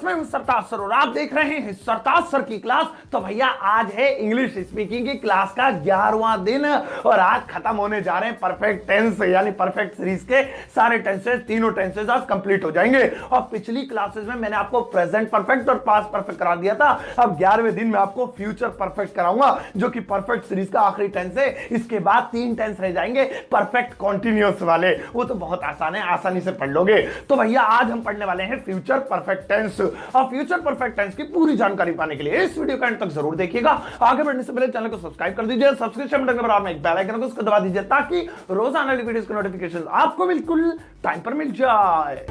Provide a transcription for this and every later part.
मैं हूं सरताज सर और आप देख रहे हैं सरताज सर की क्लास। तो भैया आज है इंग्लिश स्पीकिंग की क्लास का 11वां दिन और आज खत्म होने जा रहे हैं परफेक्ट टेंस यानी परफेक्ट सीरीज के सारे टेंसेस, तीनों टेंसेस आज कंप्लीट हो जाएंगे। और पिछली क्लासेस में मैंने आपको प्रेजेंट परफेक्ट और पास्ट परफेक्ट करा दिया था। अब 11वें दिन में आपको फ्यूचर परफेक्ट कराऊंगा जो कि परफेक्ट सीरीज का आखिरी टेंस है। इसके बाद 3 टेंस रह जाएंगे परफेक्ट कॉन्टिन्यूअस वाले, वो तो बहुत आसान है, आसानी से पढ़ लोगे। तो भैया आज हम पढ़ने वाले हैं फ्यूचर परफेक्ट टेंस। और फ्यूचर परफेक्ट टेंस की पूरी जानकारी पाने के लिए इस वीडियो का अंत तक जरूर देखिएगा। आगे बढ़ने से पहले चैनल को सब्सक्राइब कर दीजिए, सब्सक्रिप्शन बटन के बराबर में एक बेल आइकन को उसको दबा दीजिए ताकि रोजाना वीडियोस के नोटिफिकेशन आपको बिल्कुल टाइम पर मिल जाए।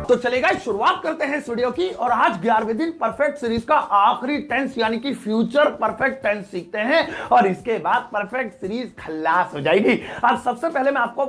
तो चलेगा शुरुआत करते हैं इस वीडियो की। और आज 11वें दिन परफेक्ट सीरीज का आखिरी टेंस यानी कि फ्यूचर परफेक्ट टेंस सीखते हैं और इसके बाद परफेक्ट सीरीज खल्लास हो जाएगी। आज सबसे पहले मैं आपको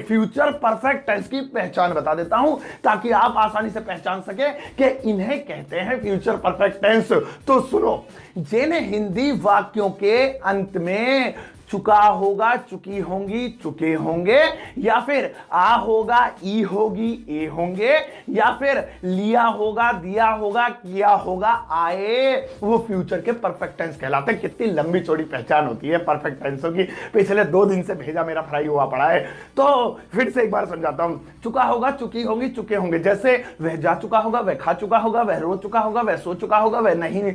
फ्यूचर परफेक्ट टेंस की पहचान बता देता हूं ताकि आप आसानी से पहचान सके कि इन्हें कहते हैं फ्यूचर परफेक्ट टेंस। तो सुनो, जिन हिंदी वाक्यों के अंत में चुका होगा, चुकी होंगी, चुके होंगे, या फिर आ होगा, ई होगी, ए होंगे, या फिर लिया होगा, दिया होगा, किया होगा, आए, वो फ्यूचर के परफेक्ट टेंस कहलाते हैं। कितनी लंबी चौड़ी पहचान होती है परफेक्ट टेंसों की। पिछले 2 दिन से भेजा मेरा फ्राई हुआ पड़ा है तो फिर से एक बार समझाता हूं। चुका होगा, चुकी होंगी, चुके होंगे, जैसे वह जा चुका होगा, वह खा चुका होगा, वह रो चुका होगा, वह सो चुका होगा, वह नहीं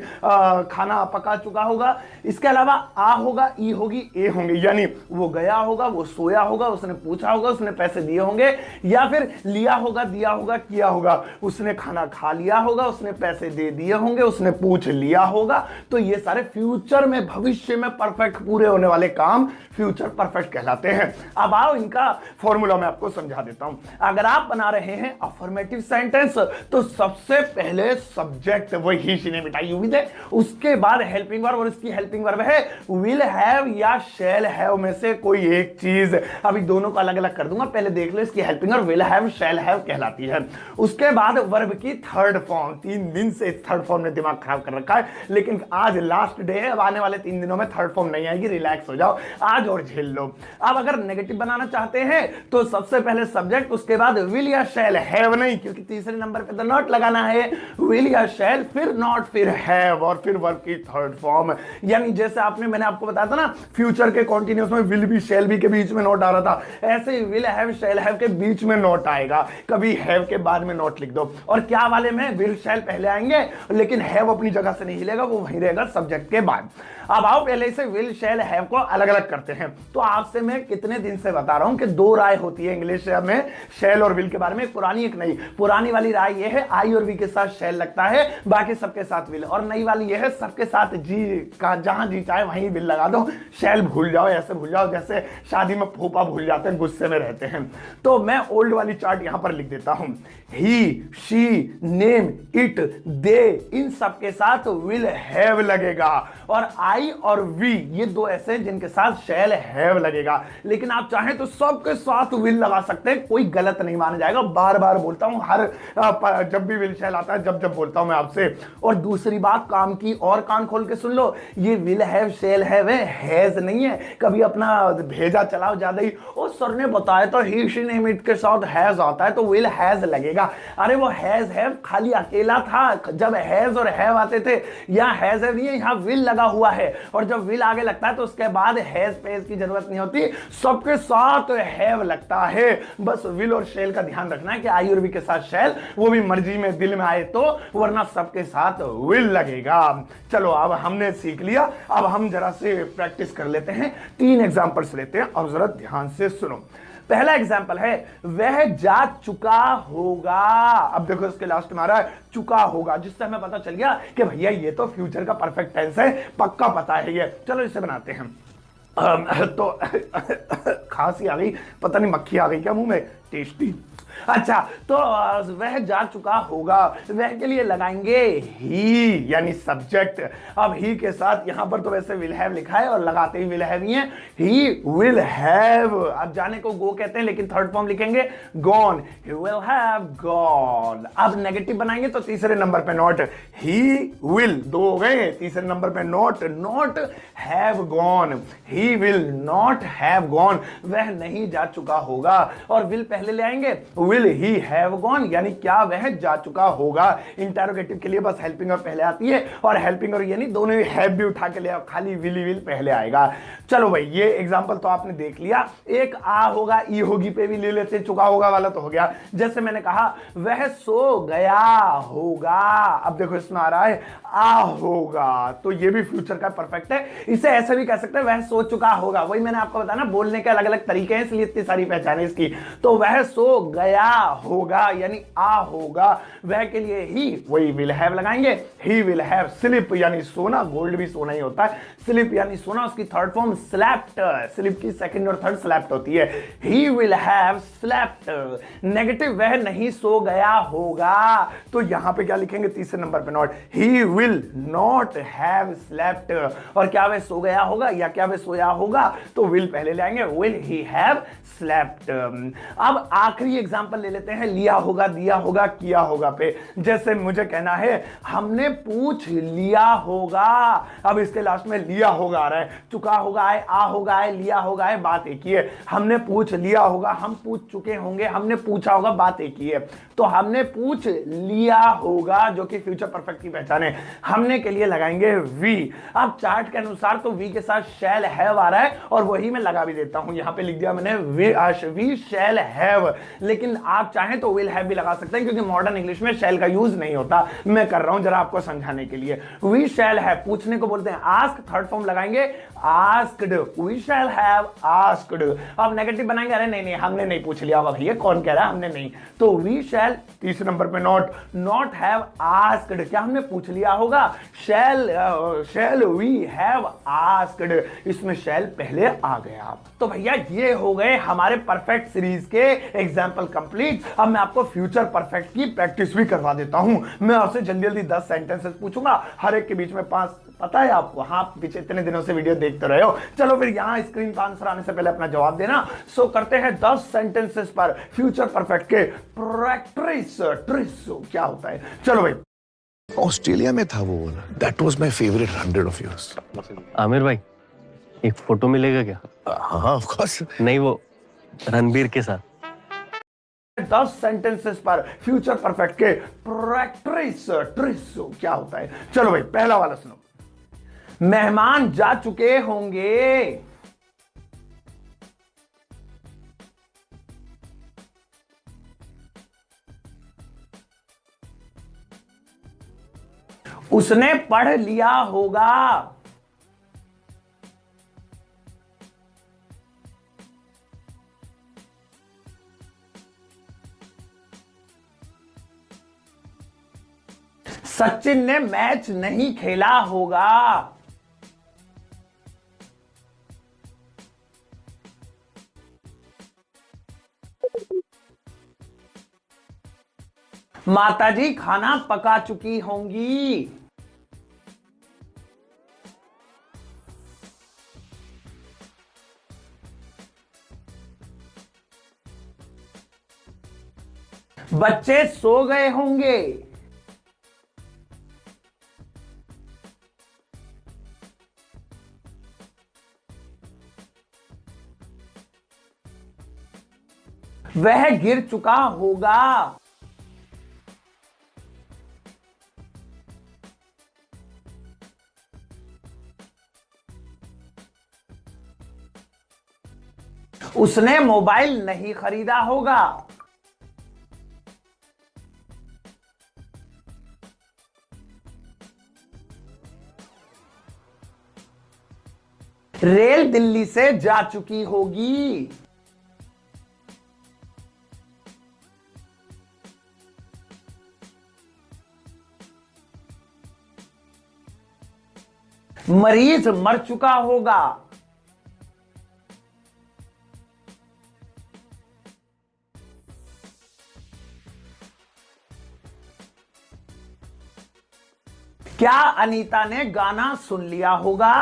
खाना पका चुका होगा। इसके अलावा आ होगा, ई होगी, ए होंगे, यानी वो गया होगा, वो सोया होगा, उसने पूछा होगा, उसने पैसे दिए होंगे, या फिर लिया होगा, दिया होगा, किया होगा, उसने खाना खा लिया होगा, उसने पैसे दे दिए होंगे, उसने पूछ लिया होगा। तो ये सारे फ्यूचर में, भविष्य में परफेक्ट पूरे होने वाले काम फ्यूचर परफेक्ट कहलाते हैं। अब आओ इनका फॉर्मूला मैं आपको समझा देता हूं। अगर आप बना रहे हैं अफर्मेटिव सेंटेंस तो सबसे पहले सब्जेक्ट वही सीने मिटाई यूं दे, उसके बाद हेल्पिंग वर्ब, और इसकी हेल्पिंग वर्ब है विल हैव या शैल हैव में से कोई एक चीज। अभी दोनों को अलग अलग कर दूंगा, पहले देख लो। इसकी helping verb will have, shall have कहलाती है। उसके बाद वर्ब की थर्ड फॉर्म। 3 दिन से इस थर्ड फॉर्म ने दिमाग खराब कर रखा है, लेकिन आज लास्ट डे है। अब आने वाले 3 दिनों में थर्ड फॉर्म नहीं आएगी, रिलैक्स हो जाओ आज और झेल लो। अब अगर नेगेटिव बनाना चाहते हैं तो सबसे पहले सब्जेक्ट, उसके बाद विल या शैल, हैव नहीं, क्योंकि तीसरे नंबर पे तो नॉट लगाना है। विल या शैल, फिर नॉट, फिर हैव, और फिर वर्ब की थर्ड फॉर्म। यानी जैसे मैंने आपको बताया था ना, फ्यूचर के कॉन्टिन्यूअस में विल भी शैल भी के बीच में नॉट आ रहा था, ऐसे he will have, shall have के बीच में नॉट आएगा। कभी हैव के बाद में नॉट लिख दो। और क्या वाले में विल शैल पहले आएंगे लेकिन हैव अपनी जगह से नहीं हिलेगा, वो वहीं रहेगा सब्जेक्ट के बाद। अब आओ पहले से विल शैल हैव को अलग अलग करते हैं। तो आपसे मैं कितने दिन से बता रहा हूं कि 2 राय होती है इंग्लिश में शैल और विल के बारे में, एक पुरानी एक नई। पुरानी वाली राय ये है आई और वी के साथ शैल लगता है, बाकी सबके साथ विल। और नई वाली ये है सबके साथ जी का, जहां जी चाहे वहीं विल लगा दो, शैल भूल जाओ, ऐसे भूल जाओ जैसे शादी में फूफा भूल जाते हैं, गुस्से में रहते हैं। तो मैं ओल्ड वाली चार्ट यहां पर लिख देता हूं। ही, शी, नेम, इट, दे, इन सब के साथ विल हैव लगेगा। और आई और वी, ये 2 ऐसे जिनके साथ शैल हैव लगेगा। लेकिन आप चाहें तो सबके साथ विल लगा सकते हैं, कोई गलत नहीं माना जाएगा। बार बार बोलता हूं, हर जब भी विल शैल आता है, जब बोलता हूं मैं आपसे। और दूसरी बात काम की, और कान खोल के सुन लो, ये विल हैव शैल हैव है, हैज नहीं है। कभी अपना भेजा चलाओ ज्यादा ही, ओ सर ने बताया तो ही, शी, नेम, इट के साथ हैज आता है तो विल हैज लगेगा। अरे वो हैज हैव खाली अकेला था जब हैज और हैव आते थे, यहां हैज हैव नहीं है, यहां विल लगा हुआ है। और जब विल आगे लगता है तो उसके बाद हैज पेज की जरूरत नहीं होती, सबके साथ हैव लगता है। बस विल और शैल का ध्यान रखना है कि आई और वी के साथ शैल, वो भी मर्जी में दिल में आए तो, वरना सबके साथ विल लगेगा। चलो अब हमने सीख लिया, अब हम जरा से प्रैक्टिस कर लेते हैं। 3 एग्जांपल्स लेते हैं और जरा ध्यान से सुनो। पहला एग्जाम्पल है वह जा चुका होगा। अब देखो इसके लास्ट में आ रहा है चुका होगा, जिससे हमें पता चल गया कि भैया ये तो फ्यूचर का परफेक्ट टेंस है, पक्का पता है ये। चलो इसे बनाते हैं। तो खांसी आ गई, पता नहीं मक्खी आ गई क्या मुंह में, टेस्टी। अच्छा, तो वह जा चुका होगा, वह के लिए लगाएंगे ही यानी सब्जेक्ट। अब ही के साथ यहां पर तो वैसे विल हैव लिखा है और लगाते ही विल हैव ही है, ही विल हैव। अब जाने को गो कहते हैं लेकिन थर्ड फॉर्म लिखेंगे gone, he will have gone. अब नेगेटिव बनाएंगे तो तीसरे नंबर पे नॉट, ही विल, दो हो गए, तीसरे नंबर पे not, not have gone, he will not have gone, वह नहीं जा चुका होगा। और विल पहले ले आएंगे, विल ही हैव गॉन यानी क्या वह जा चुका होगा। इंटरोगेटिव के लिए बस हेल्पिंग और पहले आती है, और हेल्पिंग और यानी दोनों ही हैव भी उठा के ले आओ, खाली विल पहले आएगा। चलो भाई, ये एग्जांपल तो आपने देख लिया। एक आ होगा, ई होगी पे भी ले लेते, चुका होगा वाला तो हो गया। जैसे मैंने कहा वह सो गया होगा, अब देखो इसमें आ रहा है आ होगा, तो ये भी फ्यूचर का परफेक्ट है। इसे ऐसे भी कह सकते हैं वह सो चुका होगा, वही मैंने आपको बताया ना, बोलने के अलग अलग तरीके हैं इसलिए इतनी सारी पहचान है इसकी। तो वह सो गया होगा यानी आ होगा, वह के लिए ही वही विल हैव लगाएंगे, ही विल हैव स्लिप यानी सोना, गोल्ड भी सोना ही होता है, स्लिप यानी सोना, उसकी थर्ड फॉर्म स्लैप्ट, स्लिप की सेकंड और थर्ड स्लैप्ट होती है, he will have slept. Negative वह नहीं सो गया होगा, तो यहां पे क्या लिखेंगे तीसरे नंबर पे not, he will not have slept. और क्या वह सो गया होगा या क्या वह सोया होगा, तो विल पहले ले आएंगे, विल ही हैव स्लैप्ट। अब आखिरी एग्जांपल ले लेते हैं लिया होगा, दिया होगा, किया होगा पे। जैसे मुझे कहना है हमने पूछ लिया होगा, अब इसके लास्ट में लिया होगा आ रहा है, चुका होगा है, आ होगा है, लिया होगा है, बात एक ही है। हमने पूछ लिया होगा, हम पूछ चुके होंगे, हमने पूछा होगा, बात एक ही है। तो हमने पूछ लिया होगा जो कि फ्यूचर परफेक्ट की पहचान है, हमने के लिए लगाएंगे वी। अब चार्ट के अनुसार तो वी के साथ शैल हैव आ रहा है और वही मैं लगा भी देता हूं, यहां पे लिख दिया मैंने वी शैल हैव, लेकिन आप चाहें तो विल हैव भी लगा सकते हैं क्योंकि मॉडर्न इंग्लिश में शैल का यूज नहीं होता, मैं कर रहा हूं जरा आपको समझाने के लिए। वी शैल हैव पूछने को बोलते हैं आस्क, थर्ड फॉर्म लगाएंगे asked, we shall have asked. अब नेगेटिव बनाएंगे, अरे नहीं नहीं हमने नहीं पूछ लिया होगा भैया, कौन कह रहा है हमने नहीं, तो वी शैल तीसरे नंबर पे नॉट हैव आस्क्ड, क्या हमने पूछ लिया होगा, शैल वी हैव आस्क्ड, इसमें शैल पहले आ गया। तो भैया ये हो गए हमारे परफेक्ट सीरीज के एग्जाम्पल कंप्लीट। अब मैं आपको फ्यूचर परफेक्ट की प्रैक्टिस भी करवा देता हूं। मैं आपसे जल्दी जल्दी 10 सेंटेंसेस पूछूंगा, हर एक के बीच में 5, पता है आपको, हाँ पीछे इतने दिनों से वीडियो देखते रहे हो। चलो फिर यहां स्क्रीन पर आंसर आने से पहले अपना जवाब देना। सो करते हैं 10 सेंटेंसेस पर फ्यूचर परफेक्ट के प्रैक्टिस। क्या होता है, चलो भाई। ऑस्ट्रेलिया में था वो वाला, that was my favourite 100 of yours. Aamir भाई एक फोटो मिलेगा क्या? हाँ ऑफ कोर्स। नहीं, वो रणबीर के साथ। 10 सेंटेंसेस पर फ्यूचर परफेक्ट के प्रैक्टिस क्या होता है, चलो भाई पहला वाला सुनो। मेहमान जा चुके होंगे, उसने पढ़ लिया होगा, सचिन ने मैच नहीं खेला होगा, माताजी खाना पका चुकी होंगी, बच्चे सो गए होंगे, वह गिर चुका होगा, उसने मोबाइल नहीं खरीदा होगा, रेल दिल्ली से जा चुकी होगी, मरीज मर चुका होगा, क्या अनीता ने गाना सुन लिया होगा?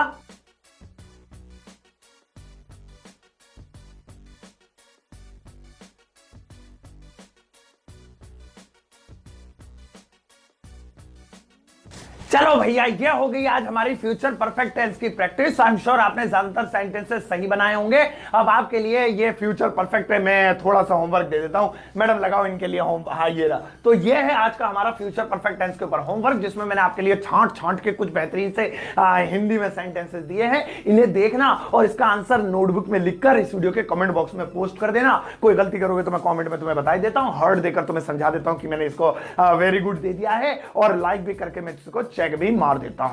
चलो भैया, ये हो गई आज हमारी फ्यूचर परफेक्ट टेंस की प्रैक्टिस। आई एम श्योर आपने ज्यादातर सेंटेंसेस सही बनाए होंगे। अब आपके लिए ये फ्यूचर परफेक्ट है, मैं थोड़ा सा होमवर्क दे देता हूं। मैडम लगाओ इनके लिए हाँ ये रहा। तो ये है आज का हमारा फ्यूचर परफेक्ट टेंस के ऊपर होमवर्क, जिसमें मैंने आपके लिए छांट छांट के कुछ बेहतरीन से हिंदी में सेंटेंसेस दिए हैं। इन्हें देखना और इसका आंसर नोटबुक में लिखकर इस वीडियो के कमेंट बॉक्स में पोस्ट कर देना। कोई गलती करोगे तो मैं कमेंट में तुम्हें बता देता हूं, हर्ट देकर तुम्हें समझा देता हूं कि मैंने इसको वेरी गुड दे दिया है, और लाइक भी करके मैं इसको चेक भी मार देता हूं।